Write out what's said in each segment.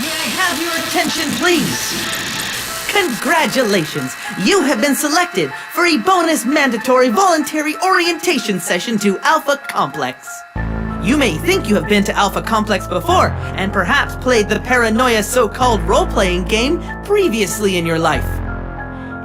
May I have your attention, please? Congratulations! You have been selected for a bonus mandatory voluntary orientation session to Alpha Complex. You may think you have been to Alpha Complex before, and perhaps played the Paranoia so-called role-playing game previously in your life.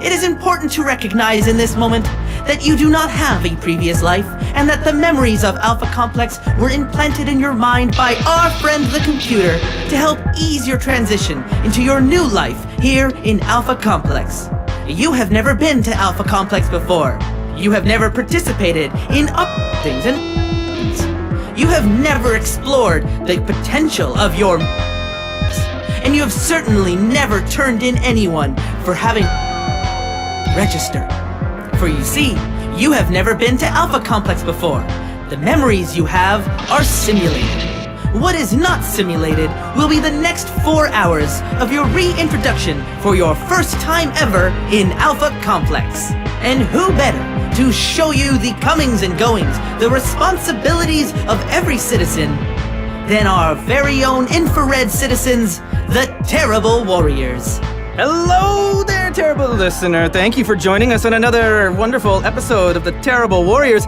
It is important to recognize in this moment that you do not have a previous life, and that the memories of Alpha Complex were implanted in your mind by our friend the computer to help ease your transition into your new life here in Alpha Complex. You have never been to Alpha Complex before. You have never participated in things and you have never explored the potential of your and you have certainly never turned in anyone for having register. For you see, you have never been to Alpha Complex before. The memories you have are simulated. What is not simulated will be the next 4 hours of your reintroduction for your first time ever in Alpha Complex. And who better to show you the comings and goings, the responsibilities of every citizen, than our very own infrared citizens, the Terrible Warriors. Hello there, terrible listener. Thank you for joining us on another wonderful episode of the Terrible Warriors.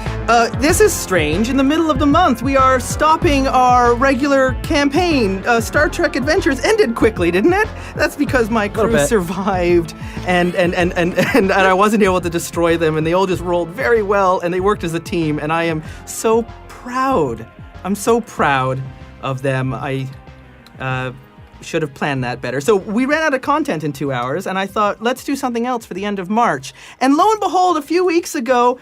This is strange. In the middle of the month, we are stopping our regular campaign. Star Trek Adventures ended quickly, didn't it? That's because my crew survived, and I wasn't able to destroy them, and they all just rolled very well, and they worked as a team, and I am so proud. I'm so proud of them. I should have planned that better. So we ran out of content in 2 hours, and I thought, let's do something else for the end of March. And lo and behold, a few weeks ago,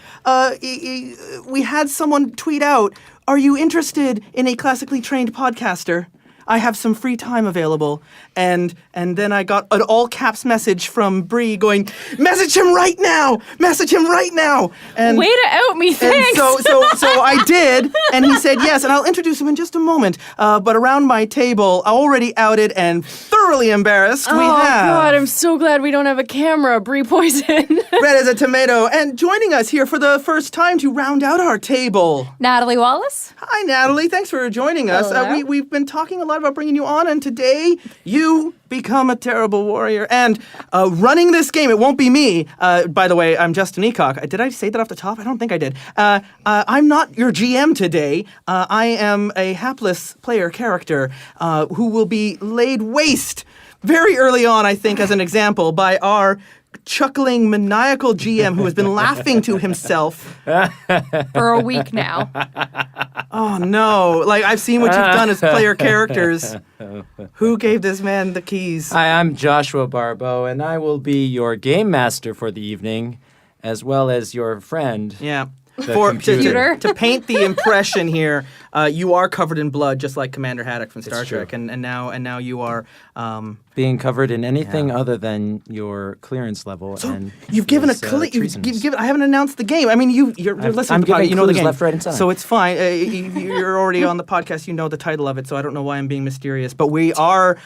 we had someone tweet out, "Are you interested in a classically trained podcaster? I have some free time available." And then I got an all-caps message from Bree going, "Message him right now! Message him right now!" And way to out me, thanks! And so I did, and he said yes, and I'll introduce him in just a moment. But around my table, already outed and thoroughly embarrassed, we have... Oh, God, I'm so glad we don't have a camera, Brie Poisonne. Red as a tomato, and joining us here for the first time to round out our table. Natalie Wallace. Hi, Natalie. Thanks for joining us. Hello. We've been talking a lot about bringing you on, and today you become a terrible warrior. And running this game, it won't be me. By the way, I'm Justin Ecock. Did I say that off the top? I don't think I did. I'm not your GM today. I am a hapless player character who will be laid waste very early on, I think, as an example, by our chuckling, maniacal GM who has been laughing to himself For a week now. Oh, no. Like, I've seen what you've done as player characters. Who gave this man the keys? Hi, I'm Joshua Barbeau, and I will be your game master for the evening, as well as your friend. Yeah. The computer. To paint the impression here, you are covered in blood, just like Commander Haddock from Star It's true. Trek, and now you are Being covered in anything other than your clearance level. So and you've given a his, clue. treasons. I haven't announced the game. I mean, you're listening I'm to the podcast. giving You know the clues game. left, right, and center. So it's fine. You're already on the podcast. You know the title of it. So I don't know why I'm being mysterious. But we are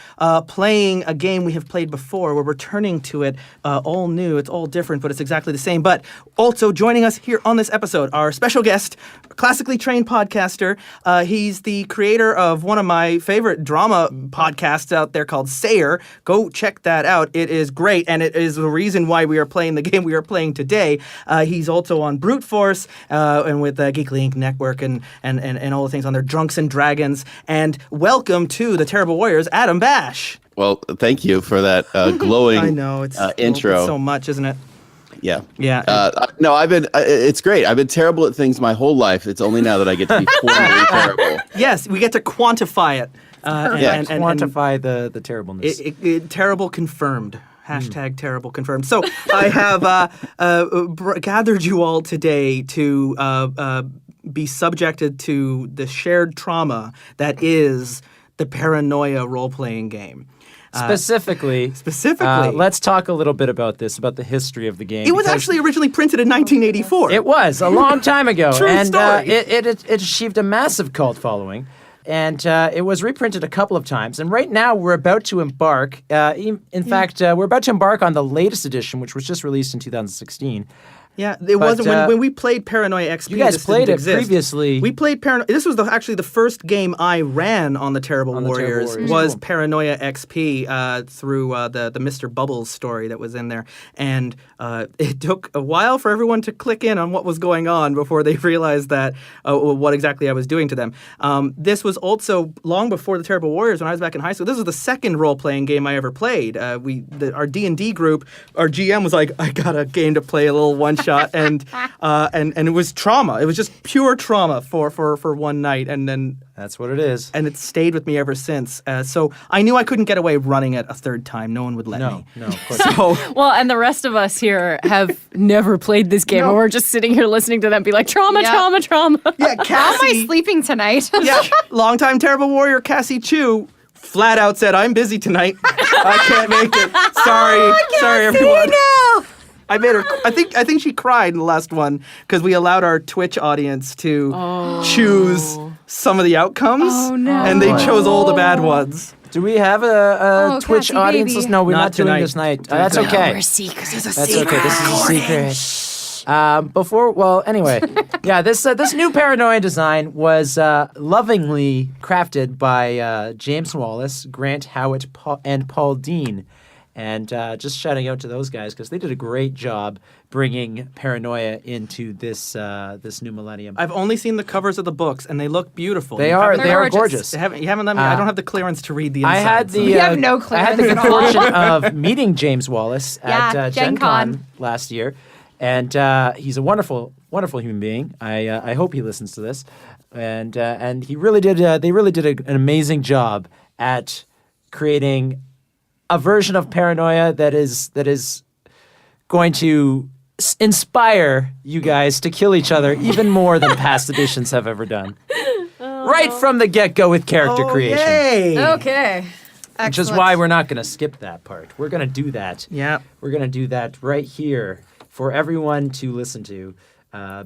playing a game we have played before. We're returning to it, all new. It's all different, but it's exactly the same. But also joining us here on this episode, our special guest, classically trained podcaster. He's the creator of one of my favorite drama podcasts out there called Sayer. Go check that out. It is great, and it is the reason why we are playing the game we are playing today. He's also on Brute Force and with Geekly Inc. Network and all the things on there, Drunks and Dragons. And welcome to the Terrible Warriors, Adam Bash. Well, thank you for that glowing I know, it's intro. It's so much, isn't it? Yeah. Yeah. No, I've been. It's great. I've been terrible at things my whole life. It's only now that I get to be formally terrible. Yes, we get to quantify it. Yeah. Quantify the terribleness. Terrible confirmed. Hashtag terrible confirmed. So I have gathered you all today to be subjected to the shared trauma that is the Paranoia role-playing game. Specifically, let's talk a little bit about this, about the history of the game. It was actually originally printed in 1984. It was a long time ago. True and story. It achieved a massive cult following. And it was reprinted a couple of times. And right now we're about to embark. In fact, we're about to embark on the latest edition, which was just released in 2016. Yeah, it wasn't when we played Paranoia XP. You guys this played didn't it exist. previously. We played Paranoia. This was actually the first game I ran on the Terrible Warriors. Was Cool. Paranoia XP through the Mr. Bubbles story that was in there, and it took a while for everyone to click in on what was going on before they realized that what exactly I was doing to them. This was also long before the Terrible Warriors when I was back in high school. This was the second role-playing game I ever played. Our D&D group, our GM was like, I got a game to play, a little one-shot, and it was trauma. It was just pure trauma for one night, and then That's what it is. and it's stayed with me ever since. So I knew I couldn't get away running it a third time. No one would let me. No, of course not. So Well, and the rest of us here have never played this game, and we're just sitting here listening to them be like, trauma, Yeah. trauma, trauma. yeah, How am I Cassie. sleeping tonight? Yeah, longtime Terrible Warrior Cassie Chu flat out said, "I'm busy tonight. I can't make it. Sorry, everyone." I made her. I think she cried in the last one because we allowed our Twitch audience to choose some of the outcomes, Oh, no. and they chose all the bad ones. Do we have a Oh, Twitch Cassie, audience? baby. No, we're Not not doing tonight. this night. Doing That's tonight. okay. We're secret. That's okay. This is a secret. Anyway, yeah, this new Paranoia design was lovingly crafted by James Wallace, Grant Howitt, and Paul Dean. And just shouting out to those guys because they did a great job bringing Paranoia into this new millennium. I've only seen the covers of the books, and they look beautiful. They You are haven't- gorgeous. You haven't let me. I don't have the clearance to read the I inside. had so- the We have no I had the good clearance at all. fortune of meeting James Wallace at Yeah, Gen Gen Con Con. last year, and he's a wonderful human being. I hope he listens to this, and he really did. They really did an amazing job at creating a version of Paranoia that is going to inspire you guys to kill each other even more than past editions have ever done. Right from the get-go with character creation. Yay! Okay. Which is why we're not going to skip that part. We're going to do that. Yeah. We're going to do that right here for everyone to listen to.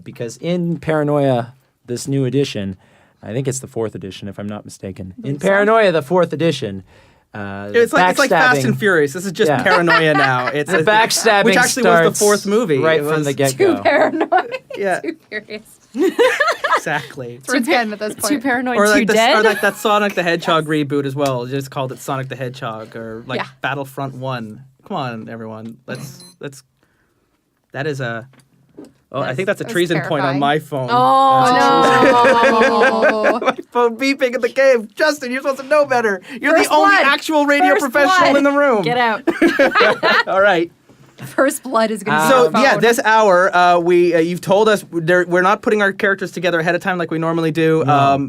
Because in Paranoia, this new edition, I think it's the 4th edition if I'm not mistaken. In Paranoia, the 4th edition, It's like Fast and Furious. This is just Yeah. Paranoia now. It's The backstabbing which actually was starts the 4th movie. right It from was- the get-go. Paranoid. Yeah, Too furious. exactly. We're getting at this point. Too paranoid, Or too like, dead. or like that Sonic the Hedgehog reboot as well. They just called it Sonic the Hedgehog, or like Yeah. Battlefront 1. Come on, everyone. Let's. That is a. Oh, I think that's a That was treason point on terrifying. my phone. Oh, no. My phone beeping in the cave. Justin, you're supposed to know better. You're First the only blood. actual radio First professional blood. in the room. Get out. All right. First blood is going to be So on the yeah, phone. this hour you've told us we're not putting our characters together ahead of time like we normally do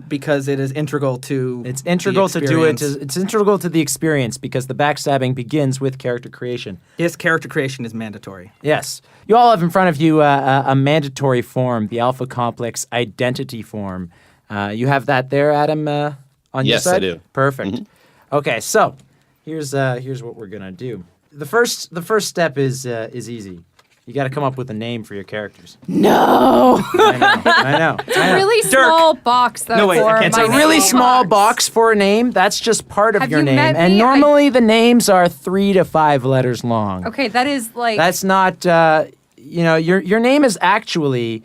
because it is integral to. It's integral the to do it. experience. It's integral to the experience because the backstabbing begins with character creation. Yes, character creation is mandatory. Yes. You all have in front of you a mandatory form, the Alpha Complex identity form. You have that there, Adam, on your Yes, side? I do. Perfect. Okay, so here's what we're going to do. The first step is easy. You got to come up with a name for your characters. No. I know. It's a really small box, though. No, wait, I for can't my say A really name. small box for a name. That's just part of Have your you name. met And me? normally the names are 3 to 5 letters long. Okay, that is like. That's not, your name is actually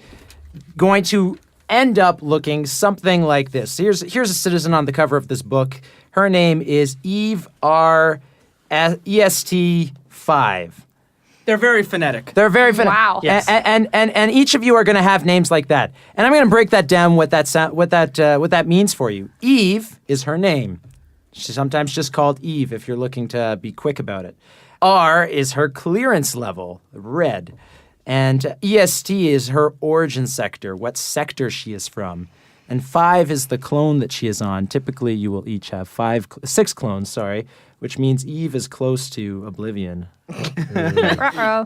going to end up looking something like this. Here's a citizen on the cover of this book. Her name is Eve R. EST 5. They're very phonetic. They're very phonetic. Wow. Yes. And each of you are going to have names like that. And I'm going to break that down what that means for you. Eve is her name. She's sometimes just called Eve if you're looking to be quick about it. R is her clearance level, red. And EST is her origin sector, what sector she is from. And 5 is the clone that she is on. Typically, you will each have 6 clones, which means Eve is close to oblivion. Uh-oh.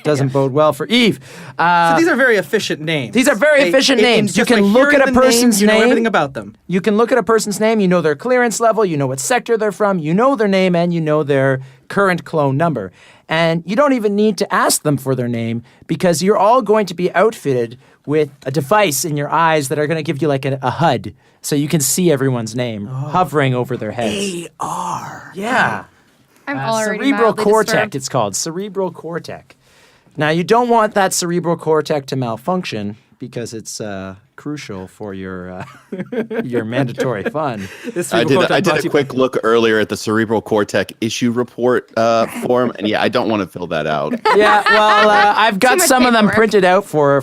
Doesn't bode well for Eve. So these are very efficient names. These are very efficient names. You just by can look hearing at a the person's you know name. everything about them. You can look at a person's name, you know their clearance level, you know what sector they're from, you know their name, and you know their current clone number. And you don't even need to ask them for their name because you're all going to be outfitted with a device in your eyes that are going to give you like a HUD so you can see everyone's name hovering over their heads. AR. Yeah. I'm already cerebral mildly cortex, disturbed. it's called. Cerebral cortex. Now, you don't want that cerebral cortex to malfunction because it's crucial for your your mandatory fun. I did a quick look earlier at the cerebral cortex issue report form, and yeah, I don't want to fill that out. Yeah, well, I've got much some of them paperwork. printed out for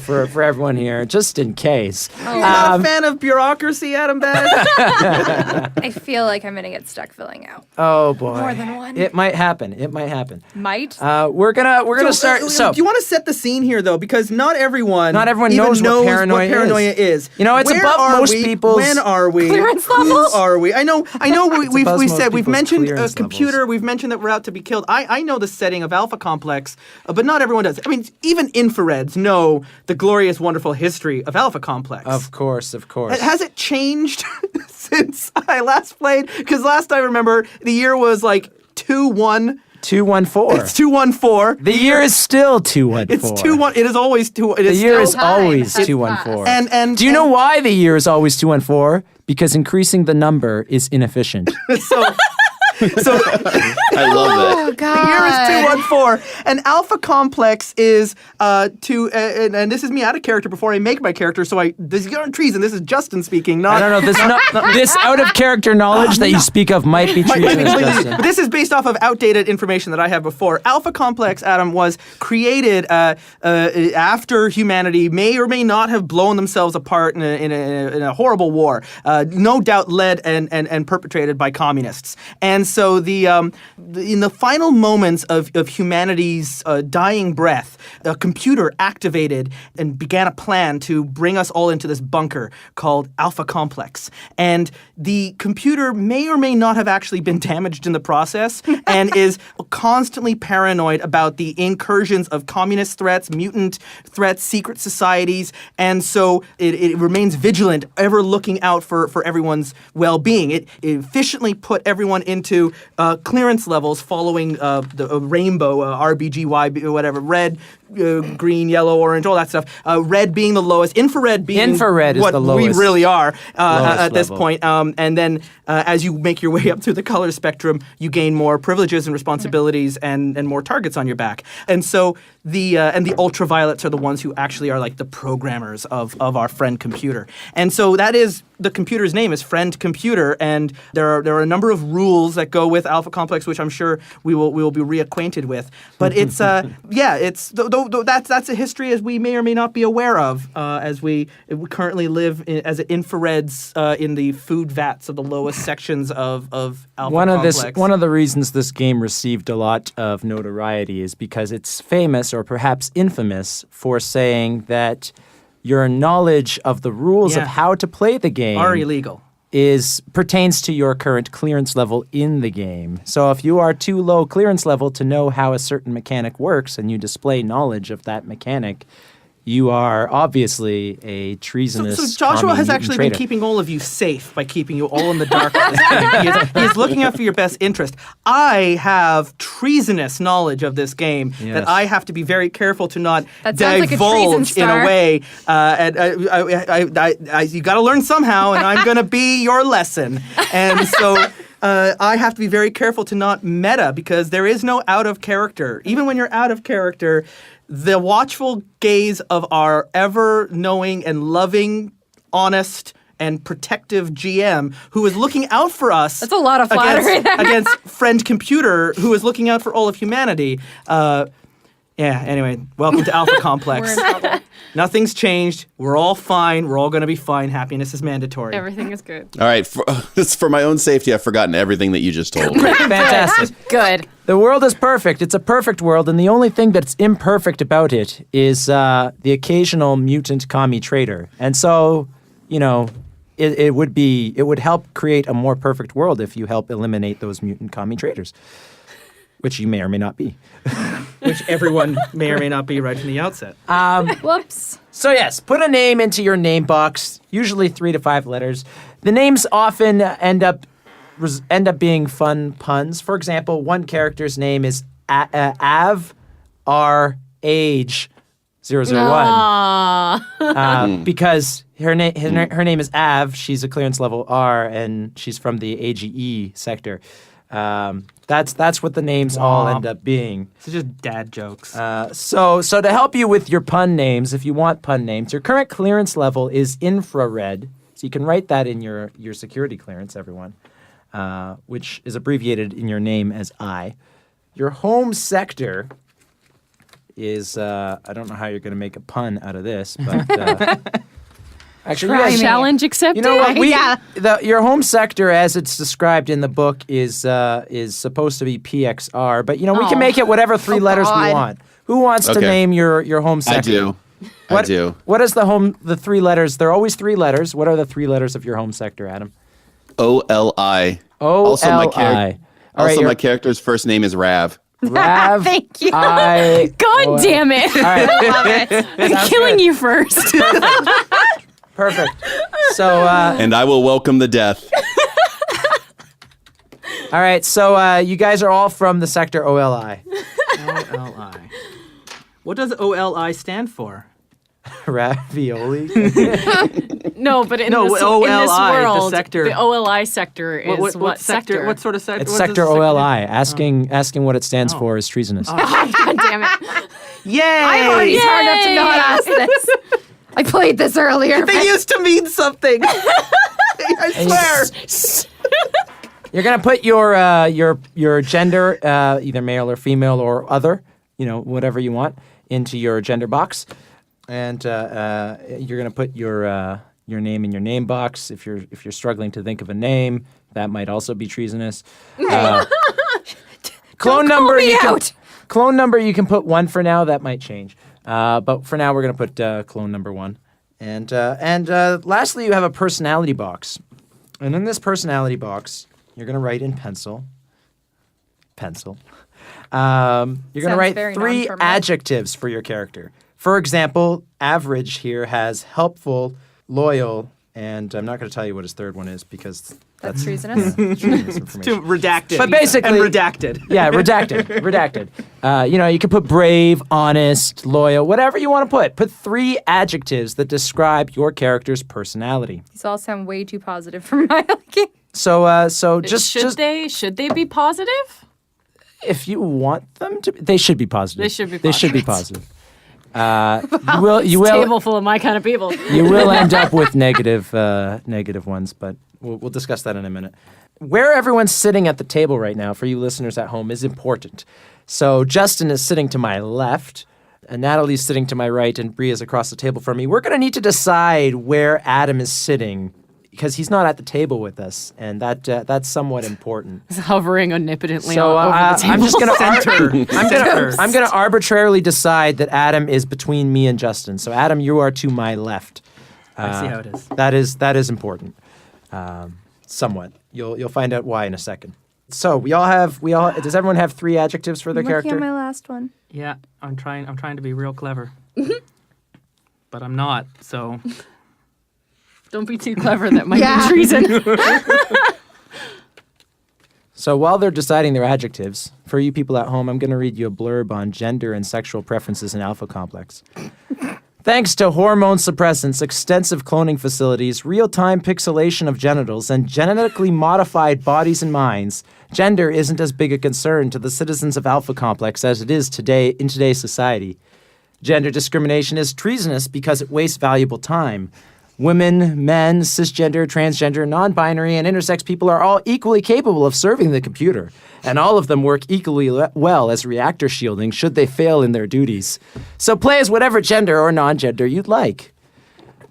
everyone here, just in case. You're not a fan of bureaucracy, Adam Bad? I feel like I'm gonna get stuck filling out. Oh boy, More than one. It might happen. It might happen. Might. We're gonna start. So do you want to set the scene here, though? Because not everyone even knows what paranoia paranoia is. You know, it's Where above are most we? people's When are we? clearance Who levels? are we? I know. We've above most said we've people's mentioned a clearance computer. levels. We've mentioned that we're out to be killed. I know the setting of Alpha Complex, but not everyone does. I mean, even infrareds know the glorious, wonderful history of Alpha Complex. Of course. Has it changed since I last played? Because last I remember, the year was like 2-1. 214. It's 214. The year is still 214. It's 2-1. It is always 2. It The is year still is always That's 214. And Do you know why the year is always 214? Because increasing the number is inefficient. so I love that. Oh God. the year is 214, and Alpha Complex is and this is me out of character before I make my character. So this is treason. This is Justin speaking. Not I don't know. This out of character knowledge that you speak of might be Might be treasonous, completely- Justin. but this is based off of outdated information that I have before. Alpha Complex, Adam, was created after humanity may or may not have blown themselves apart in a horrible war, no doubt led and perpetrated by communists. And so in the final moments of humanity's dying breath, a computer activated and began a plan to bring us all into this bunker called Alpha Complex. And the computer may or may not have actually been damaged in the process and is constantly paranoid about the incursions of communist threats, mutant threats, secret societies, and so it remains vigilant, ever looking out for everyone's well-being. It efficiently put everyone into clearance levels following the rainbow, RBGY, whatever, red, green, yellow, orange, all that stuff. Red being the lowest, infrared being Infrared is what the we lowest. really are Lowest at this level. point. And then as you make your way up through the color spectrum, you gain more privileges and responsibilities and more targets on your back. And so the ultraviolets are the ones who actually are like the programmers of our friend computer. And so that is the computer's name is Friend Computer, and there are a number of rules that go with Alpha Complex, which I'm sure we will be reacquainted with. But it's that's a history as we may or may not be aware of as we currently live as infrareds in the food vats of the lowest sections of Alpha Complex. One of the reasons this game received a lot of notoriety is because it's famous or perhaps infamous for saying that your knowledge of the rules of Yeah. how to play the game are illegal. pertains to your current clearance level in the game. So if you are too low clearance level to know how a certain mechanic works and you display knowledge of that mechanic, you are obviously a treasonous So Joshua commie has mutant actually traitor. been keeping all of you safe by keeping you all in the dark. At this point. He is looking out for your best interest. I have treasonous knowledge of this game Yes. that I have to be very careful to not That sounds like a treason divulge in a star. way. You got to learn somehow, and I'm going to be your lesson. And so. I have to be very careful to not meta because there is no out of character. Even when you're out of character, the watchful gaze of our ever knowing and loving, honest, and protective GM who is looking out for us. That's a lot of flattery there. Against Friend Computer who is looking out for all of humanity. Anyway, welcome to Alpha Complex. We're in trouble. Nothing's changed. We're all fine. We're all going to be fine. Happiness is mandatory. Everything is good. All right, for my own safety, I've forgotten everything that you just told. Fantastic. Good. The world is perfect. It's a perfect world, and the only thing that's imperfect about it is the occasional mutant commie traitor. And so, it would help create a more perfect world if you help eliminate those mutant commie traitors, which you may or may not be. Which everyone may or may not be right from the outset. Whoops. So yes, put a name into your name box, usually 3 to 5 letters. The names often end up being fun puns. For example, one character's name is Av R Age 001. Because her name is Av, she's a clearance level R, and she's from the AGE sector. That's what the names all end up being. It's just dad jokes. So to help you with your pun names, if you want pun names, your current clearance level is infrared. So you can write that in your security clearance, everyone, which is abbreviated in your name as I. Your home sector is, I don't know how you're going to make a pun out of this, but... Actually, you guys- Challenge accepted. you know what? Your home sector, as it's described in the book, is supposed to be PXR, but we can make it whatever three letters we God. want. Who wants to Okay. name your home sector? I do. What is the three letters? They're always three letters. What are the three letters of your home sector, Adam? OLI. O-L-I. All right, My your- character's first name is Rav. Rav. Thank you. God damn it. All right. I'm killing you first. Perfect. So, And I will welcome the death. all right. So, you guys are all from the sector OLI. OLI. What does OLI stand for? Ravioli. No, but in, No, this, OLI, in this the world, sector. the OLI sector is what sector? What sort of sector? It's what does sector the OLI. Asking what it stands for is treasonous. God damn it. Yay! I'm already smart enough to not ask this. I played this earlier. They used to mean something. I swear. You're gonna put your gender, either male or female or other, whatever you want, into your gender box, and you're gonna put your name in your name box. If you're struggling to think of a name, that might also be treasonous. Clone number. Clone number. You can put 1 for now. That might change. But for now, we're gonna put clone number 1. And lastly, you have a personality box. And in this personality box, you're going to write in pencil. You're going to Sounds write very 3 non-permanent. adjectives for your character. For example, average here has helpful, loyal, and I'm not going to tell you what his third one is because That's treasonous. treasonous information. Too redacted. But basically- and redacted. Yeah, redacted. You can put brave, honest, loyal, whatever you want to put. Put 3 adjectives that describe your character's personality. These all sound way too positive for my liking. So Should they be positive? if you want them to, they should be positive. They should be They should be positive. positive. You will Table full of my kind of people. you will end up with negative ones, but we'll discuss that in a minute. Where everyone's sitting at the table right now, for you listeners at home, is important. So Justin is sitting to my left, and Natalie's sitting to my right, and Bria's across the table from me. We're going to need to decide where Adam is sitting because he's not at the table with us, and that's somewhat important. He's hovering omnipotently So over the table. I'm just going Center. I'm going to arbitrarily decide that Adam is between me and Justin. So Adam, you are to my left. I see how it is. That is important. Somewhat. You'll find out why in a second. So does everyone have 3 adjectives for their I'm looking character? at my last one. Yeah, I'm trying to be real clever. But I'm not, so Don't be too clever. That might Yeah. be treason. So while they're deciding their adjectives, for you people at home, I'm going to read you a blurb on gender and sexual preferences in Alpha Complex. Thanks to hormone suppressants, extensive cloning facilities, real-time pixelation of genitals, and genetically modified bodies and minds, gender isn't as big a concern to the citizens of Alpha Complex as it is today in today's society. Gender discrimination is treasonous because it wastes valuable time. Women, men, cisgender, transgender, non-binary, and intersex people are all equally capable of serving the computer, and all of them work equally well as reactor shielding should they fail in their duties. So play as whatever gender or non-gender you'd like.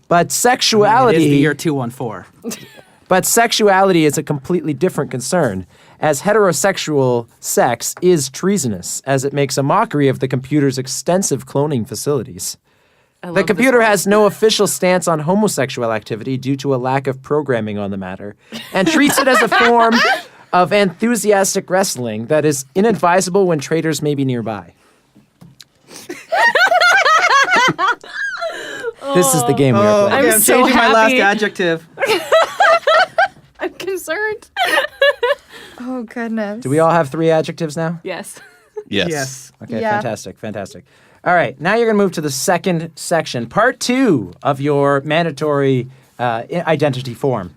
But it sexuality... is the year 214. But sexuality is a completely different concern, as heterosexual sex is treasonous, as it makes a mockery of the computer's extensive cloning facilities. The computer has no official stance on homosexual activity due to a lack of programming on the matter, and treats it as a form of enthusiastic wrestling that is inadvisable when traitors may be nearby. This is the game we are playing. I'm I'm so changing my last happy. adjective. I'm concerned. Oh, goodness. Do we all have 3 adjectives now? Yes. Yes. Okay, Yeah. fantastic. All right, now you're going to move to the second section, part 2 of your mandatory identity form.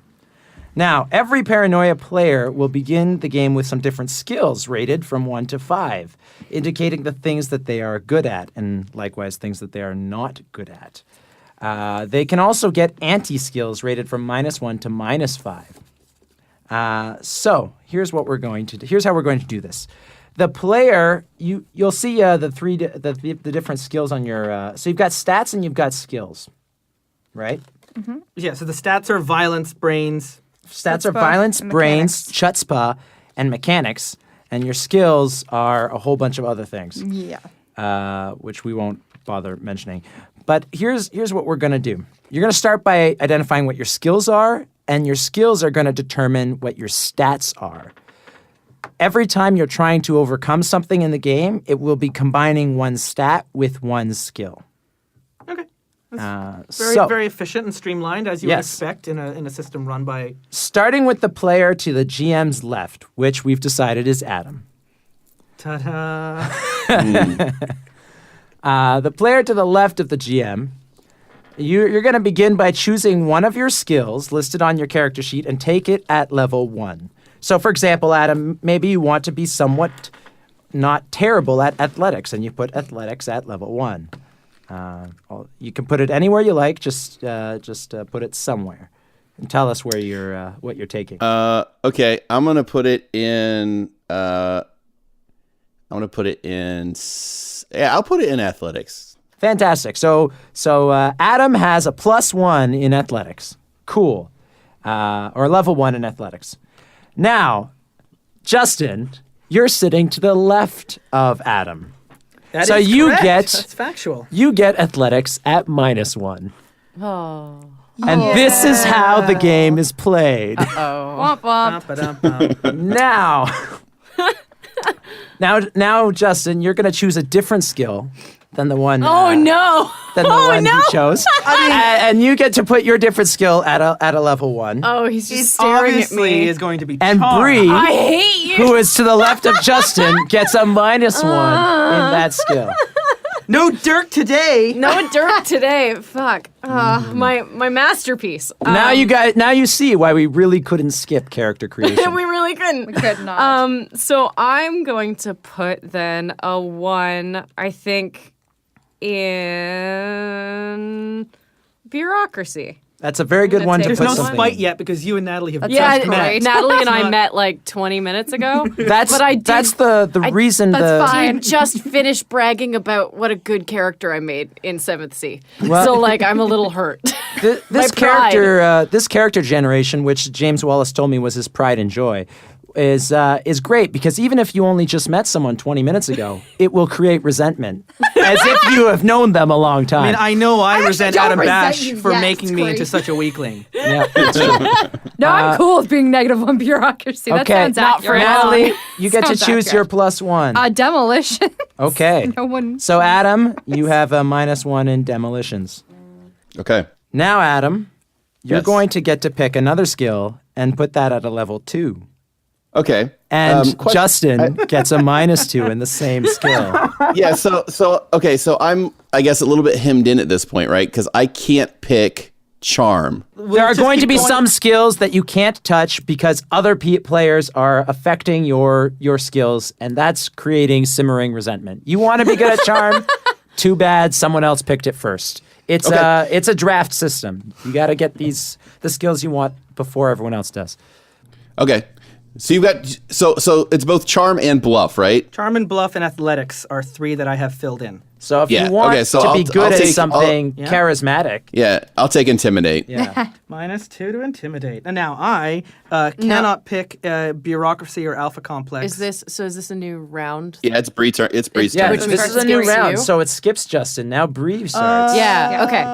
Now, every Paranoia player will begin the game with some different skills rated from 1 to 5, indicating the things that they are good at and likewise things that they are not good at. They can also get anti-skills rated from -1 to -5. So here's what we're going to do. Here's how we're going to do this. The player, you'll see the different skills on your. So you've got stats and you've got skills, right? Yeah, so the stats are violence, brains. Stats are Chutzpah violence, and brains, chutzpah, and mechanics, and your skills are a whole bunch of other things. Yeah. Which we won't bother mentioning. But here's what we're going to do. You're going to start by identifying what your skills are, and your skills are going to determine what your stats are. Every time you're trying to overcome something in the game, it will be combining one stat with one skill. Okay. Very, So, very efficient and streamlined, as you would Yes. expect in a system run by... starting with the player to the GM's left, which we've decided is Adam. Ta-da! The player to the left of the GM, you're going to begin by choosing one of your skills listed on your character sheet and take it at level 1. So, for example, Adam, maybe you want to be somewhat not terrible at athletics, and you put athletics at level 1. You can put it anywhere you like. Just put it somewhere, and tell us where what you're taking. Okay, I'm gonna put it in. I'll put it in athletics. Fantastic. So Adam has a +1 in athletics. Cool. Or level 1 in athletics. Now, Justin, you're sitting to the left of Adam. That So is you correct. get- That's factual. You get athletics at -1. Oh. And this is how the game is played. Oh. Womp womp. Ba-dum-bum. Now, Justin, you're going to choose a different skill than the one. Oh no. Than the one you chose. And you get to put your different skill at a level 1. Oh, he's just staring at Obviously me. is going to be And charm. Bree, I hate you. who is to the left of Justin, gets a -1 in that skill. No Dirk today! No dirt today. Fuck. My masterpiece. Now you see why we really couldn't skip character creation. We really couldn't. We could not. So I'm going to put then a 1, I think, in bureaucracy. That's a very good Gonna one to take put There's no something fight in. yet because you and Natalie have Yeah, just met. Natalie and I Not- met like 20 minutes ago. That's but I did, that's the reason that's the fine. I just finished bragging about what a good character I made in 7th Sea. Well- So like I'm a little hurt. this My pride. this character generation, which James Wallace told me was his pride and joy, is great because even if you only just met someone 20 minutes ago, it will create resentment as if you have known them a long time. I mean, I know I resent don't Adam resent Bash you for yet, making me into Grace. such a weakling. yeah, that's true. No, I'm cool with being negative on bureaucracy. That Okay, sounds not for accurate. long. Natalie, you get to Sounds choose your accurate. +1. Demolition. Okay. No one. So Adam, you have a -1 in demolitions. Okay. Now, Adam, you're Yes. going to get to pick another skill and put that at a level 2. Okay. And Question- Justin gets a -2 in the same skill. Yeah. Okay. So I'm, I guess, a little bit hemmed in at this point, right? Because I can't pick charm. There are going to be some skills that you can't touch because other players are affecting your skills, and that's creating simmering resentment. You want to be good at charm? Too bad someone else picked it first. It's a draft system. You got to get the skills you want before everyone else does. Okay. So you've got so it's both charm and bluff, right? Charm and bluff and athletics are 3 that I have filled in. So if Yeah, you want okay, so to be I'll good at take- something Yeah. charismatic, Yeah. I'll take intimidate. yeah. -2 to intimidate. And now I cannot pick bureaucracy or alpha complex. Is this a new round? Yeah. It's Bree's turn. It's Bree's Yeah, turn. Which this starts is a new skipping round, you? so it skips Justin. Now Bree starts. Yeah. Okay.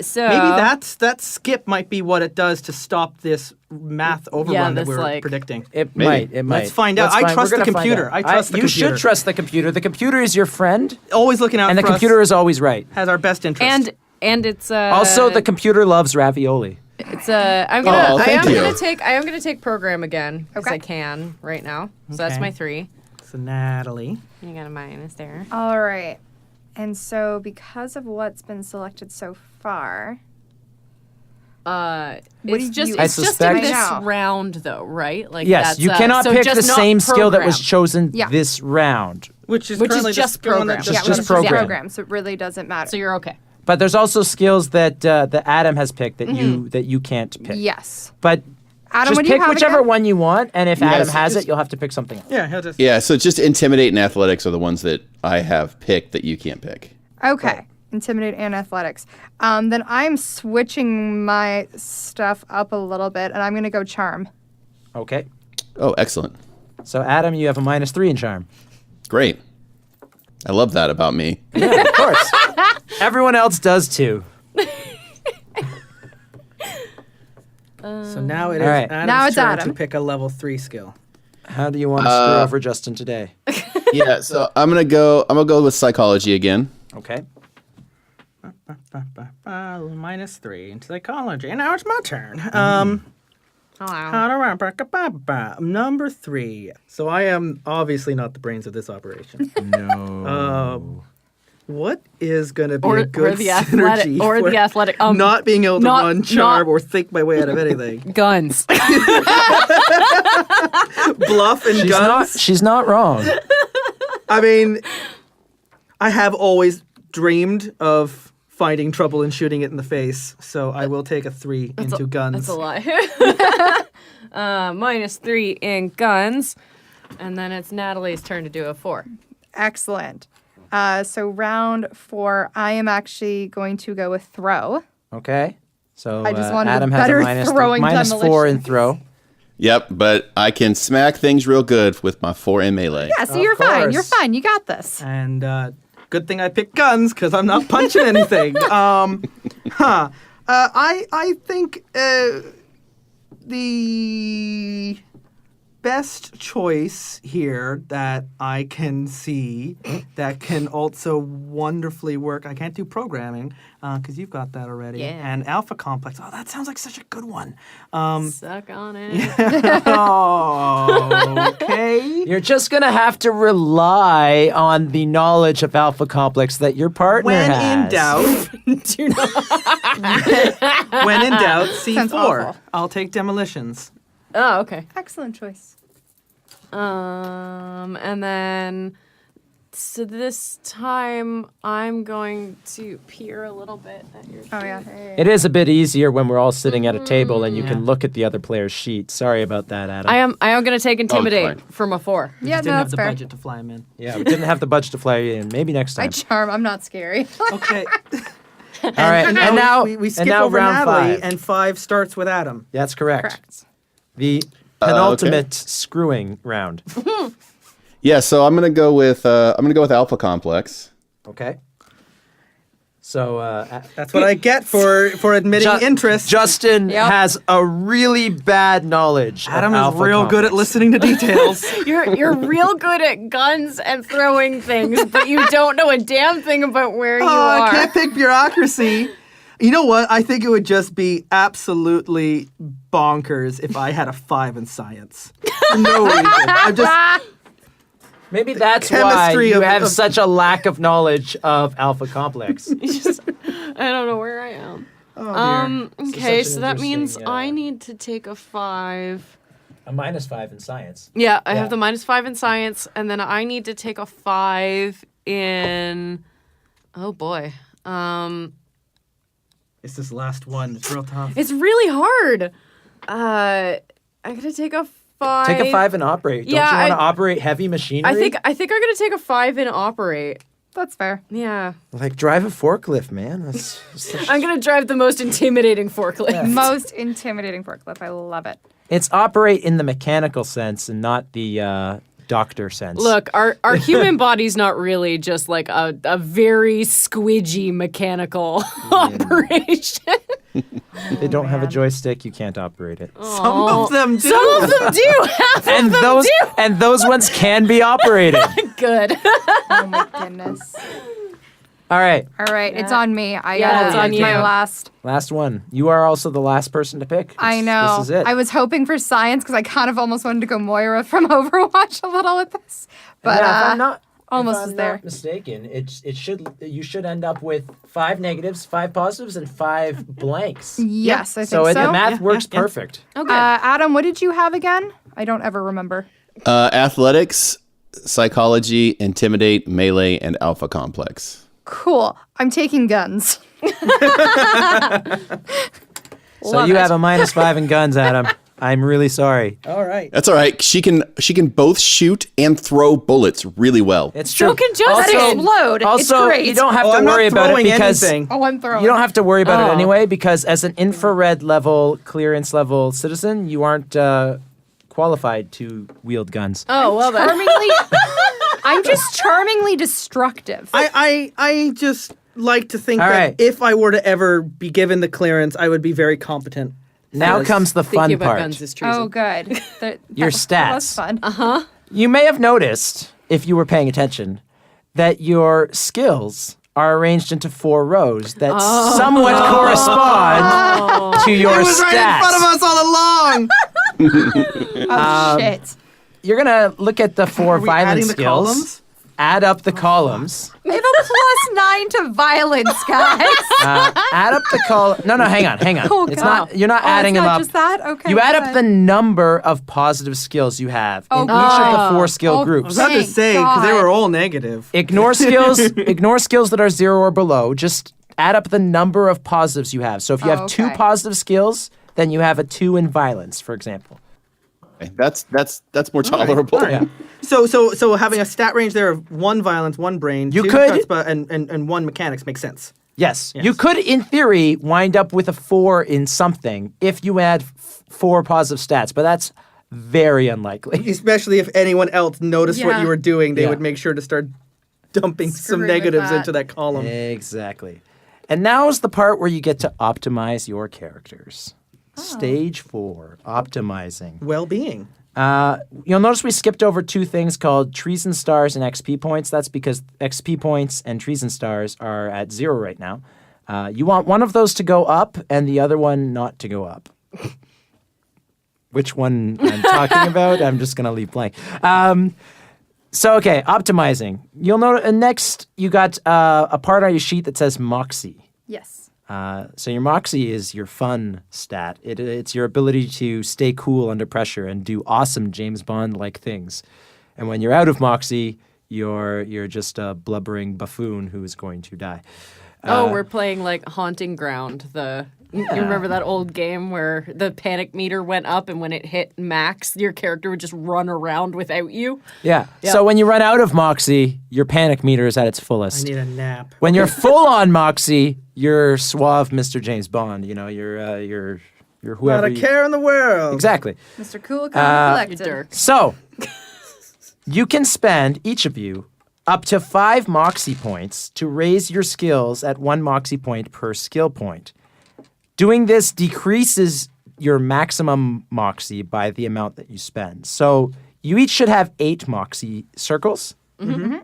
So Maybe that skip might be what it does to stop this math overrun that this, we're like- predicting. It Maybe. might. Let's find out. I We're trust the gonna find computer. out. I trust the You computer. should trust the computer. The computer is your friend, Always looking out and the for computer us, is always right. has our best interest. and it's Also, the computer loves ravioli. it's I am thank you. gonna take program again because I can right now. So that's Okay. my 3. So Natalie. You got a minus there. All right. And so, because of what's been selected so far, It's just you- it's just in suspect- this I know. round though, right? Like Yes, that's, you cannot so pick just the not same skill that was program. chosen Yeah. this round. Which is Which is currently just the one that program. Yeah, just which is program. program, so it really doesn't matter. So you're okay. But there's also skills that that Adam has picked that you can't pick. Yes. But Adam, just what do you pick have whichever again? one you want, and if Adam Yes, has just- it, you'll have to pick something else. Yeah, he'll just. Yeah, so just intimidate and athletics are the ones that I have picked that you can't pick. Okay. Intimidate and athletics. Then I'm switching my stuff up a little bit, and I'm going to go charm. Okay. Oh, excellent. So Adam, you have a -3 in charm. Great. I love that about me. Yeah, of course. Everyone else does too. So now it is All right. Adam's Now it's turn Adam. to pick a level 3 skill. How do you want to screw over Justin today? Yeah, so I'm gonna go with psychology again. Okay. -3 in psychology. And now it's my turn. Number 3. So I am obviously not the brains of this operation. No. What is going to be Or- a or good the synergy athletic- or for the athletic, not being able to not- run, charm, not- or think my way out of anything? Guns. Bluff and guns. She's not wrong. I mean, I have always dreamed of finding trouble and shooting it in the face, so I will take a 3 into guns. That's a lie. -3 in guns. And then it's Natalie's turn to do a 4. Excellent. So round 4, I am actually going to go with throw. Okay. So I just wanted a Adam has better a -4 throwing in demolition. throw. Yep, but I can smack things real good with my 4 in melee. Yeah, so you're fine. You're course. fine. You got this. And good thing I picked guns because I'm not punching anything. I think the best choice here that I can see that can also wonderfully work. I can't do programming because you've got that already. Yeah. And alpha complex. Oh, that sounds like such a good one. Suck on it. Okay. You're just gonna have to rely on the knowledge of alpha complex that your partner When has. in doubt, Do not. when in doubt, Sounds C4. awful. I'll take demolitions. Oh, okay. Excellent choice. And then, so this time I'm going to peer a little bit at your Oh, yeah. It is a bit easier when we're all sitting at a table and you can look at the other player's sheet. Sorry about that, Adam. I am going to take Intimidate fine. from a 4. Yeah, Just no, didn't have that's the fair. budget to fly him in. Yeah, we didn't have the budget to fly you in. Maybe next I time. charm. I'm not scary. Okay. All right, and now we skip and now over round Natalie, 5. and 5 starts with Adam. That's correct. Correct. The penultimate screwing round. Yeah, so I'm gonna go with alpha complex. Okay. So That's what I get for admitting interest. Justin Yep. has a really bad knowledge. Adam of is alpha real good at complex. listening to details. You're real good at guns and throwing things, but you don't know a damn thing about where you I are. can't pick bureaucracy. You know what? I think it would just be absolutely bonkers if I had a 5 in science. For no reason. I'm just. Maybe that's chemistry why you of- have of- such a lack of knowledge of alpha complex. I don't know where I am. Oh, dear. Okay, such an so that means interesting, I need to take a 5. A -5 in science. Yeah, I Yeah. have the -5 in science, and then I need to take a 5 in. Oh boy, It's this last one. It's real tough. it's really hard. I gotta take a 5. Take a 5 and operate. Yeah, Don't you want to I- operate heavy machinery? I think I'm gonna take a 5 in operate. That's fair. Yeah, Like drive a forklift, man. That's such- I'm gonna drive the most intimidating forklift. Most intimidating forklift. I love it. It's operate in the mechanical sense and not the doctor sense. Look, our human body's not really just like a very squidgy mechanical operation. they don't have a joystick. You can't operate it. Some of them do. Some of them do. Half And of them those do. and those ones can be operated. Good. Oh my goodness. All right, All right, it's on me. I Yeah, gotta it's on pick my you. last. last one. You are also the last person to pick. I know. This is it. I was hoping for science because I kind of almost wanted to go Moira from Overwatch a little with this. But Yeah, if I'm not Almost if was I'm there. not mistaken, you should end up with 5 negatives, 5 positives, and 5 blanks. Yes, I think So so. the math works perfect. Okay. Adam, what did you have again? I don't ever remember. Athletics, psychology, intimidate, melee, and alpha complex. Cool. I'm taking guns. So you have a -5 in guns, Adam. I'm really sorry. All right. That's all right. She can both shoot and throw bullets really well. It's So true. can just Also- explode. It's Also, great. you don't have Oh, to I'm worry not about it throwing because anything. Oh, I'm throwing. you don't have to worry about it Oh. anyway because as an infrared level, clearance level citizen, you aren't qualified to wield guns. Oh, well then. Charmingly. I'm just charmingly destructive. I just like to think All that right. if I were to ever be given the clearance, I would be very competent. Now Yes. comes the fun Thinking about part. guns is treason. Oh, good. Your That was stats. fun. You may have noticed, if you were paying attention, that your skills are arranged into 4 rows that somewhat correspond to your It was stats. right in front of us all along. Oh, shit. You're gonna look at the 4 Are we violence adding the skills. columns? Add up the columns. I have a +9 to violence, guys. Add up the column. No, hang on. Oh, It's God. not. You're not Oh, adding it's them not up. just that? Okay. You add up good. the number of positive skills you have in each of the 4 skill Oh, I was groups. about to Thank say, because they God. were all negative. Ignore skills. Ignore skills that are 0 or below. Just add up the number of positives you have. So if you have 2 okay. positive skills, then you have a 2 in violence, for example. Okay, that's more tolerable. All right. So having a stat range there of 1 violence, 1 brain, You 2 could- chutzpah, and 1 mechanics makes sense. Yes. You could, in theory, wind up with a 4 in something if you add 4 positive stats, but that's very unlikely. Especially if anyone else noticed what Yeah. you were doing, they Yeah. would make sure to start dumping some Screw with negatives that. into that column. Exactly. And now is the part where you get to optimize your characters. Stage 4, optimizing. Well-being. You'll notice we skipped over 2 things called treason stars and XP points. That's because XP points and treason stars are at 0 right now. You want one of those to go up and the other one not to go up. Which one I'm talking about, I'm just going to leave blank. Okay, optimizing. You'll notice next you got a part on your sheet that says Moxie. Yes. So your Moxie is your fun stat. It's your ability to stay cool under pressure and do awesome James Bond-like things. And when you're out of Moxie, you're just a blubbering buffoon who is going to die. We're playing like Haunting Ground. You remember that old game where the panic meter went up and when it hit max, your character would just run around without you? Yeah. So when you run out of Moxie, your panic meter is at its I fullest. need a nap. When you're full on Moxie, you're suave Mr. James Bond. You know, you're whoever. Not a you- care in the world. Exactly. Mr. Cool, calm, collected. Dirk. So, you can spend, each of you, up to 5 Moxie points to raise your skills at 1 Moxie point per skill point. Doing this decreases your maximum Moxie by the amount that you spend. So, you each should have 8 Moxie circles. And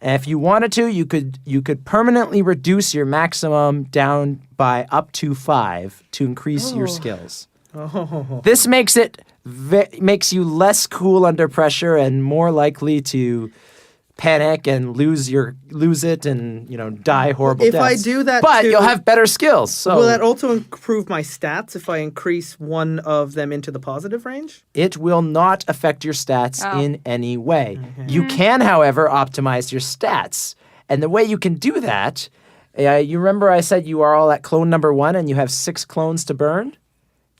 if you wanted to, you could permanently reduce your maximum down by up to 5 to increase your skills. This makes makes you less cool under pressure and more likely to panic and lose it and die horrible If I deaths. do that but too- you'll have better skills. So Will that also improve my stats if I increase one of them into the positive range? it will not affect your stats Oh. in any way. You can, however, optimize your stats. And the way you can do that, you remember I said you are all at clone number 1 and you have 6 clones to burn?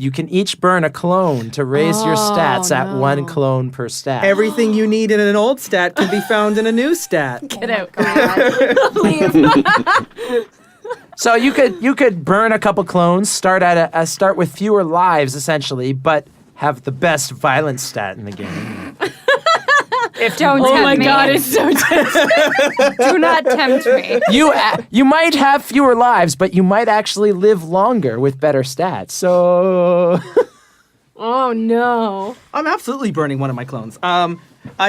You can each burn a clone to raise your stats at 1 clone per stat. Everything you need in an old stat can be found in a new stat. Get out. So you could burn a couple clones, start with fewer lives essentially, but have the best violence stat in the game. Don't Oh tempt my me. god, it's so tempting. Do not tempt me. You might have fewer lives, but you might actually live longer with better stats. So Oh no. I'm absolutely burning one of my clones. I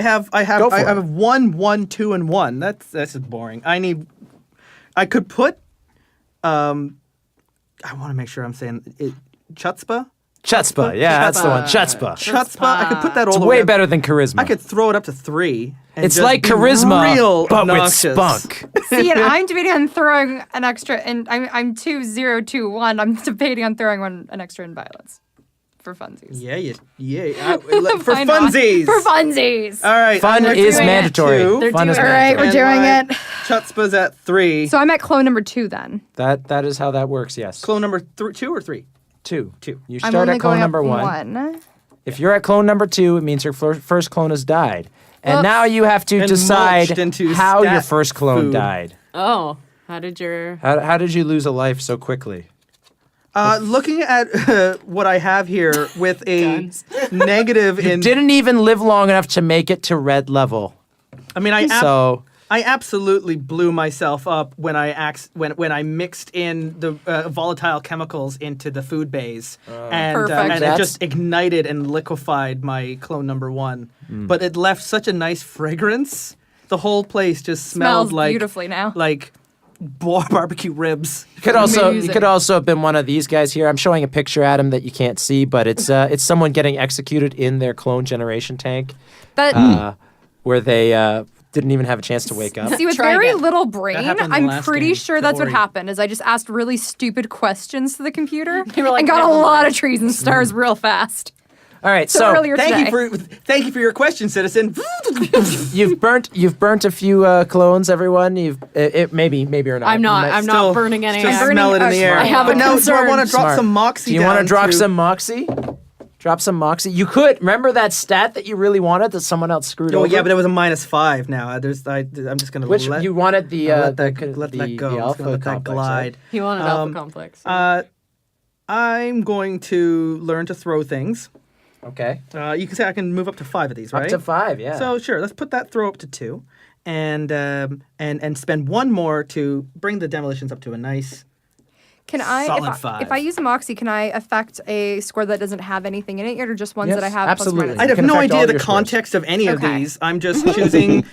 have Go for I it. have 1, 1, 2, and 1. That's just boring. I could put I want to make sure I'm saying it, chutzpah Chutzpah. Yeah, that's the one. Chutzpah. Chutzpah. I could put that all It's the way way better than charisma. I could throw it up to 3. And It's just like be charisma, real but obnoxious. with spunk. See, and I'm debating on throwing an extra, and I'm 2-0-2-1. I'm debating on throwing an extra in violence for funsies. Yeah. For Why not? funsies. For funsies. All right. Fun I'm is doing it mandatory. too. They're Fun is doing it. All right, mandatory. we're doing And it. Chutzpah's at 3. So I'm at clone number 2 then. That is how that works. Yes. Clone number 2 or 3? 2. Two. You I'm start only at clone going number up 1. If you're at clone number 2, it means your first clone has died. And Whoops. now you have to And decide mulched into how your stat first clone food. died. Oh, how did your... How did you lose a life so quickly? Looking at what I have here with a Guns. negative in... Didn't even live long enough to make it to red level. I mean, I I absolutely blew myself up when I mixed in the volatile chemicals into the food bays, and Perfect. it just ignited and liquefied my clone number 1. But it left such a nice fragrance. The whole place just smelled Smells like beautifully now. like barbecue ribs. You could Amazing. also have been one of these guys here. I'm showing a picture, Adam, that you can't see, but it's someone getting executed in their clone generation tank, But where they didn't even have a chance to wake up. see, with Try very again. little brain, happened in the I'm last pretty game, sure don't that's what worry. happened. Is I just asked really stupid questions to the computer You were like, and got a "Never lot mind." of trees and stars real fast. All right, So so earlier Thank today. you for your question, citizen. you've burnt a few clones, everyone. Maybe or not. I'm not. You might I'm still- not burning any. Still burning smell it in the air. I have but a now, do I want to drop Smart. some moxie Do you down want to drop to- some moxie? Drop some moxie. You could remember that stat that you really wanted that someone else screwed Oh over. yeah, but it was a -5 now. I'm just gonna Which let you wanted the let that the, let the, that go. the I'm just alpha gonna let that complex, glide. He wanted Alpha Complex. I'm going to learn to throw things. Right? Okay. You can say I can move up to 5 of these, right? Up to 5, yeah. So sure, let's put that throw up to 2, and spend 1 more to bring the demolitions up to a nice. Can I, Solid if 5. if I use a Moxie, can I affect a score that doesn't have anything in it, or just ones Yes, that I have? absolutely. Plus or I'd minus? have can no affect all idea the your scores. context of any of Okay. these. I'm just choosing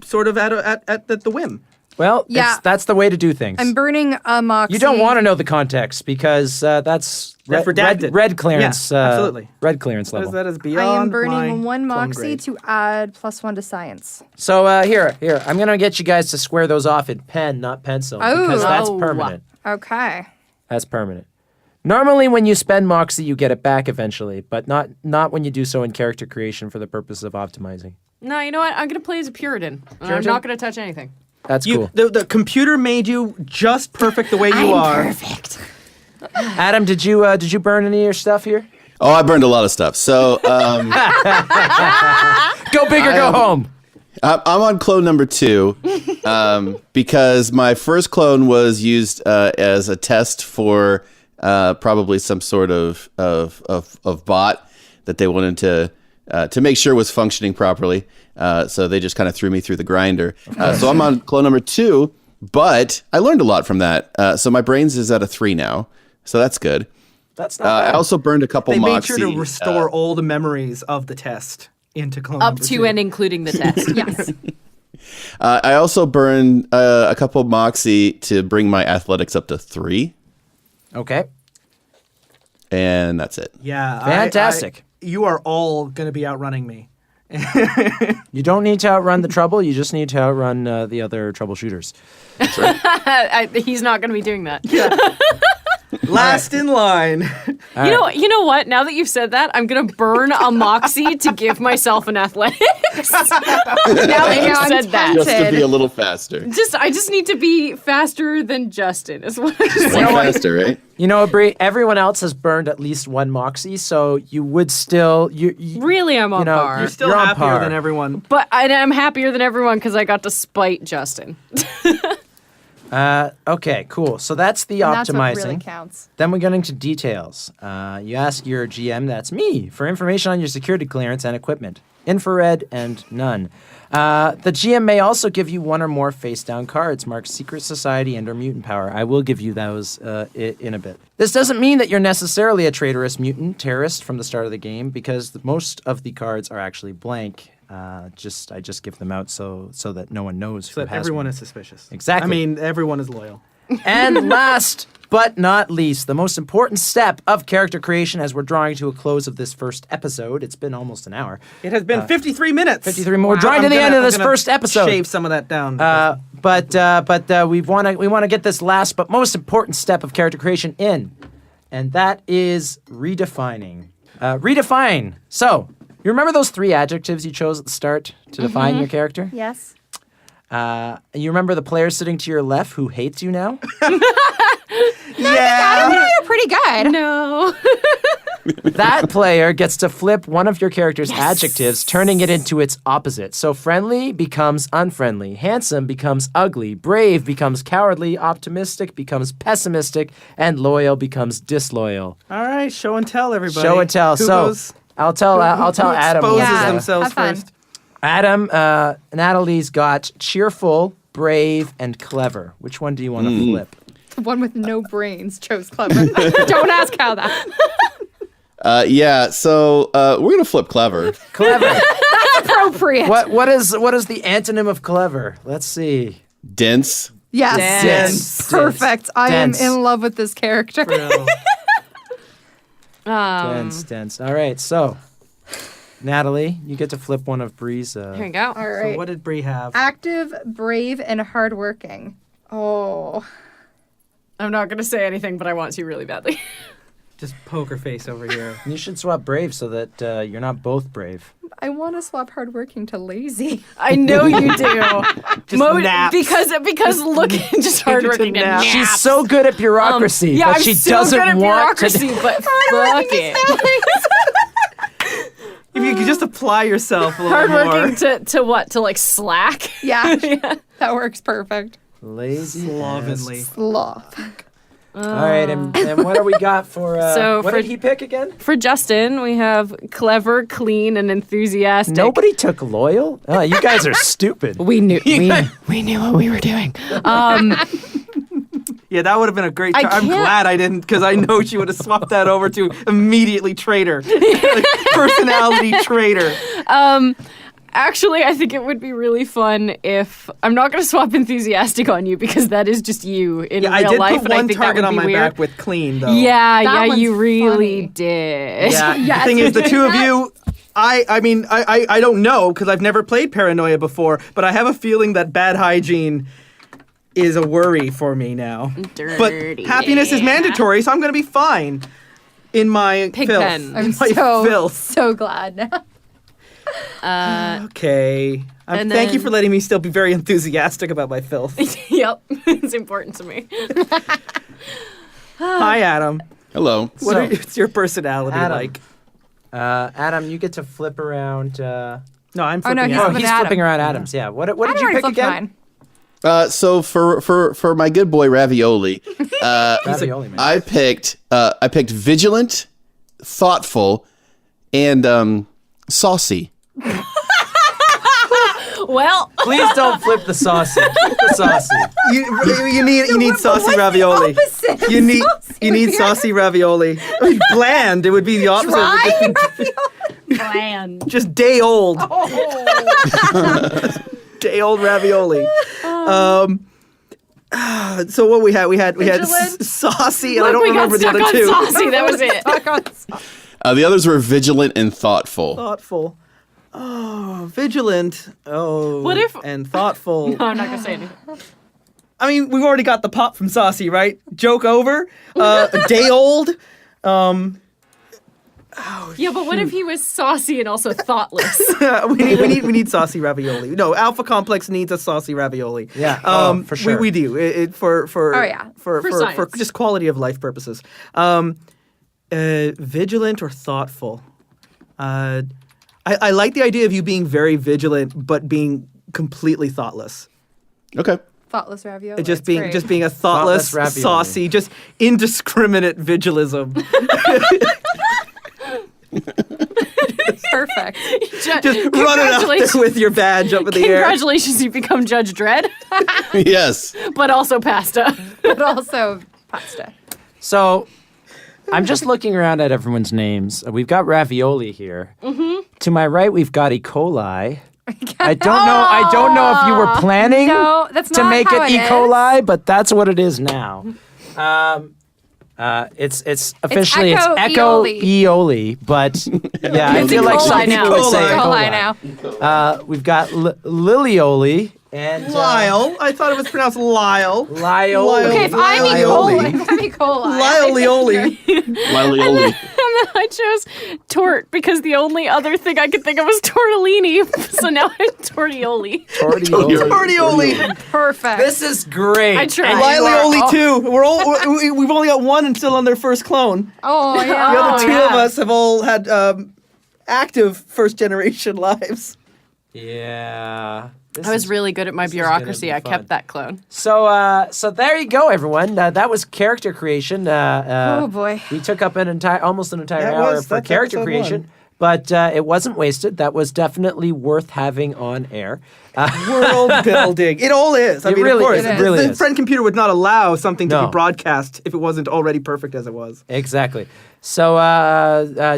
sort of at the whim. Well, Yeah. that's the way to do things. I'm burning a Moxie. You don't want to know the context because that's That's redacted. red clearance. Yeah, absolutely. Red clearance That level. is I beyond am burning my 1 clone Moxie grade. to add +1 to science. So here, I'm gonna get you guys to square those off in pen, not pencil, because Oh. that's Oh. permanent. Okay. That's permanent. Normally, when you spend Moxie, you get it back eventually, but not when you do so in character creation for the purpose of optimizing. No, you know what? I'm gonna play as a Puritan. And I'm Puritan? not gonna touch anything. That's cool. The computer made you just perfect the way you are. Perfect. Adam, did you burn any of your stuff here? Oh, I burned a lot of stuff. So Go big or go home. I'm on clone number 2 because my first clone was used as a test for probably some sort of bot that they wanted to make sure was functioning properly. So they just kind of threw me through the grinder. So I'm on clone number 2, but I learned a lot from that. So my brains is at a 3 now. So that's good. That's not I bad. also burned a couple They made Moxie. sure to restore all the memories of the test into clone Up number to 2. and including the test. Yes. I also burned a couple Moxie to bring my athletics up to 3. Okay. And that's it. Yeah, Fantastic. You are all going to be outrunning me. You don't need to outrun the trouble. You just need to outrun the other troubleshooters. He's not gonna be doing that. Last in line. You know what? Now that you've said that, I'm gonna burn a Moxie to give myself an athletics. now that you've I'm said that, Just to Ted. be a little faster. I just need to be faster than Justin. Is what I'm saying. Faster, right? You know, Brie, everyone else has burned at least 1 Moxie, so you would still you Really, I'm on know, par. You're still You're on happier par. than everyone. But I'm happier than everyone because I got to spite Justin. Okay, cool. So that's the And that's what optimizing. really counts. Then we get into details. You ask your GM, that's me, for information on your security clearance and equipment. Infrared and none. The GM may also give you 1 or more face-down cards marked Secret Society and/or Mutant Power. I will give you those in a bit. This doesn't mean that you're necessarily a traitorous mutant terrorist from the start of the game, because most of the cards are actually blank. I just give them out so that no one knows So who that has everyone one. is suspicious. Exactly. I mean, everyone is loyal. And last but not least, the most important step of character creation as we're drawing to a close of this first episode. It's been almost an hour. It has been 53 minutes. 53 more. We're drawing to the end of this first episode. Shave some of that down. But we want to get this last but most important step of character creation in, and that is redefining. Redefine. So you remember those 3 adjectives you chose at the start to define your character? Yes. You remember the player sitting to your left who hates you now? I think you're pretty good. No. That player gets to flip one of your character's adjectives, turning it into its opposite. So friendly becomes unfriendly, handsome becomes ugly, brave becomes cowardly, optimistic becomes pessimistic, and loyal becomes disloyal. All right, show and tell, everybody. Show and tell. Who So goes- I'll tell who Adam. exposes Yeah. themselves Have fun. first. Adam, Natalie's got cheerful, brave, and clever. Which one do you want to flip? The one with no brains chose clever. Don't ask how that. So we're gonna flip clever. Clever. Appropriate. What is the antonym of clever? Let's see. Dense. Yes. Dense. Perfect. I am Dense. in love with this character. Dense. All right, so Natalie, you get to flip one of Bree's. Here you go. All right. So what did Bree have? Active, brave, and hardworking. Oh. I'm not going to say anything, but I want to really badly. Just poker face over here. You should swap brave so that you're not both brave. I want to swap hardworking to lazy. I know you do. naps. Because look, just hardworking and naps. naps. She's so good at bureaucracy, yeah, but I'm she so doesn't good at want bureaucracy, to. but fuck it. If you could just apply yourself a little Hardworking more. to what? To like slack? Yeah. That works perfect. Lazy. Slovenly. Sloth. All right, and what do we got for? So what for- did he pick again? For Justin, we have clever, clean, and enthusiastic. Nobody took loyal. Oh, you guys are stupid. We knew we knew what we were doing. Yeah, that would have been a great. I I'm can't- glad I didn't, because I know she would have swapped that over to immediately traitor, like, personality traitor. Actually, I think it would be really fun if I'm not going to swap enthusiastic on you because that is just you in Yeah, real I did life, put and I one think target that would on be my weird. back with clean though. Yeah, one's you really funny. did. Yeah. Yes, The thing you is, the did two of that. you. I don't know because I've never played Paranoia before, but I have a feeling that bad hygiene is a worry for me now. Dirty. But happiness is mandatory, so I'm going to be fine in my Pig filth. pen. In I'm my filth. so glad now. Okay. And Thank you then- for letting me still be very enthusiastic about my filth. Yep, it's important to me. Hi, Adam. Hello. What's your personality Adam. like? Adam, you get to flip around. No, I'm Oh, no, flipping he's out. Oh, flipping he's Adam. flipping around Adams. Yeah. What did you already pick flipped again? mine. So for my good boy Ravioli, Ravioli, man. I picked vigilant, thoughtful, and saucy. Well, Please don't flip the saucy. Flip the saucy. You need saucy ravioli. opposite of You need saucy saucy ravioli. I mean, bland. It would be the opposite. It would just be bland. just day old. Day old ravioli. So what we had Vigilant. saucy, and I Look, don't we got remember the stuck other on two. saucy. That was it. The others were vigilant and thoughtful. Thoughtful. Oh, vigilant. Oh, What if- and thoughtful. No, I'm not gonna say anything. I mean, we've already got the pop from saucy, right? Joke over. Day old. Yeah, but what if he was saucy and also thoughtless? we need saucy ravioli. No, Alpha Complex needs a saucy ravioli. Yeah, for sure. We do it for Oh, yeah. for science. just quality of life purposes. Vigilant or thoughtful. I like the idea of you being very vigilant but being completely thoughtless. Okay. Thoughtless ravioli. Just it's being great. just being a thoughtless, Thoughtless ravioli. saucy, just indiscriminate vigilism. perfect. Just run it out there with your badge up in the air. Congratulations, you become Judge Dredd, Yes. but also pasta. But also pasta. So, I'm just looking around at everyone's names. We've got ravioli here. Mm-hmm. To my right, we've got E. coli. I don't know if you were planning No, that's to not make how it it E. is. coli, but that's what it is now. It's officially Echo Echo Eoli. Eoli, but yeah, I It's feel E. like some coli now. people would say E. E. coli coli. now. We've got Lilioli and Lyle. I thought it was pronounced Lyle. Lioli. Okay, if I'm E. coli, Liolioli. Lilioli. And then I chose tort because the only other thing I could think of was tortellini. So now I'm tortioli. Tortioli. Perfect. This is great. I tried. Liolioli too. We've only got one still on their first clone. Oh, The yeah. other two yeah. of us have all had active first generation lives. Yeah. This I was is- really good at my this is gonna bureaucracy. be I fun. kept that clone. So there you go, everyone. That was character creation. Oh, boy. We took up almost an entire That hour was- for that's character episode creation, 1. but it wasn't wasted. That was definitely worth having on air. World building. It all is. I It mean, really of course, is. It really the is. friend computer would not allow something to No. be broadcast if it wasn't already perfect as it was. Exactly. So,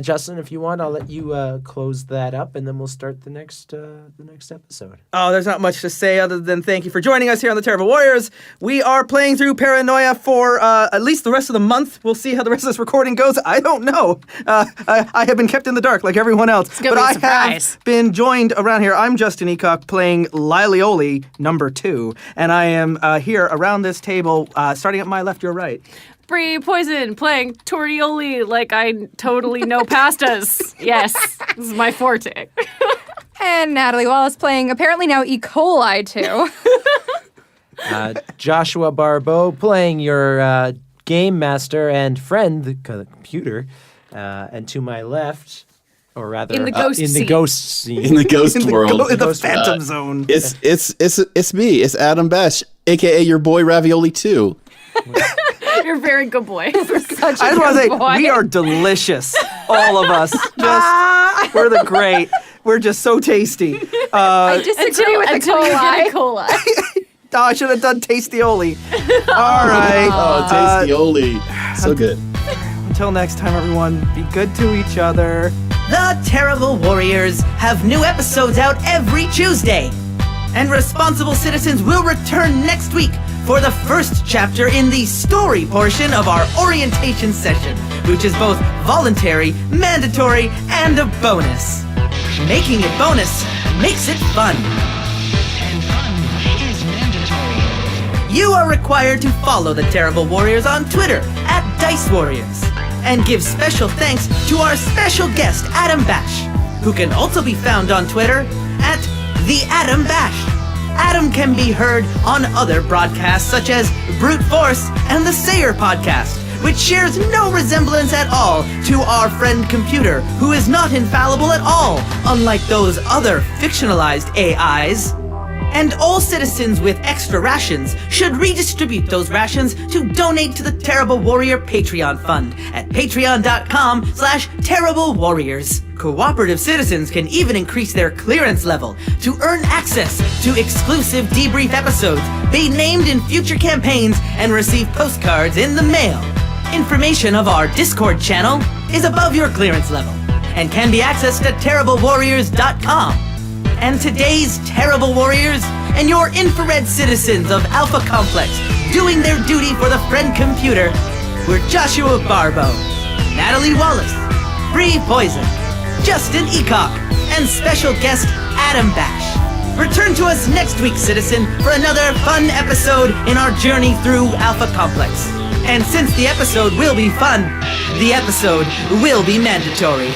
Justin, if you want, I'll let you close that up, and then we'll start the next episode. Oh, there's not much to say other than thank you for joining us here on the Terrible Warriors. We are playing through Paranoia for at least the rest of the month. We'll see how the rest of this recording goes. I don't know. I have been kept in the dark like everyone else. gonna But be a I surprise. have been joined around here. I'm Justin Ecock playing Lilioli number 2. And I am here around this table, starting at my left, your right. Bree Poisonne playing tortioli like I totally know pastas. Yes, this is my forte. And Natalie Wallace playing apparently now E. coli too. Joshua Barbeau playing your game master and friend, the computer, and to my left, or rather, In the ghost in the seat. ghost scene. In the ghost In the, world. in the Ghost Phantom Zone. It's me. It's Adam Besh, aka your boy Ravioli 2. You're a very good boy. Such I a just want to say, good boy. we are delicious. All of us. We're the great. We're just so tasty. I disagree with the until you get a coli. coli. Oh, I should have done Tastioli. All right. Oh, Tastioli. So good. Until next time, everyone, be good to each other. The Terrible Warriors have new episodes out every Tuesday. And responsible citizens will return next week for the first chapter in the story portion of our orientation session, which is both voluntary, mandatory, and a bonus. Making it bonus makes it fun. And fun is mandatory. You are required to follow the Terrible Warriors on Twitter @Dice Warriors. And give special thanks to our special guest, Adam Bash, who can also be found on Twitter @TheAdamBash. Adam can be heard on other broadcasts such as Brute Force and the Sayer podcast, which shares no resemblance at all to our friend computer, who is not infallible at all, unlike those other fictionalized AIs. And all citizens with extra rations should redistribute those rations to donate to the Terrible Warrior Patreon Fund at patreon.com/Terrible Warriors. Cooperative citizens can even increase their clearance level to earn access to exclusive debrief episodes, be named in future campaigns, and receive postcards in the mail. Information of our Discord channel is above your clearance level and can be accessed at terriblewarriors.com. And today's Terrible Warriors and your infrared citizens of Alpha Complex doing their duty for the friend computer were Joshua Barbeau, Natalie Wallace, Bree Poisonne, Justin Ecock, and special guest Adam Bash. Return to us next week, citizen, for another fun episode in our journey through Alpha Complex. And since the episode will be fun, the episode will be mandatory.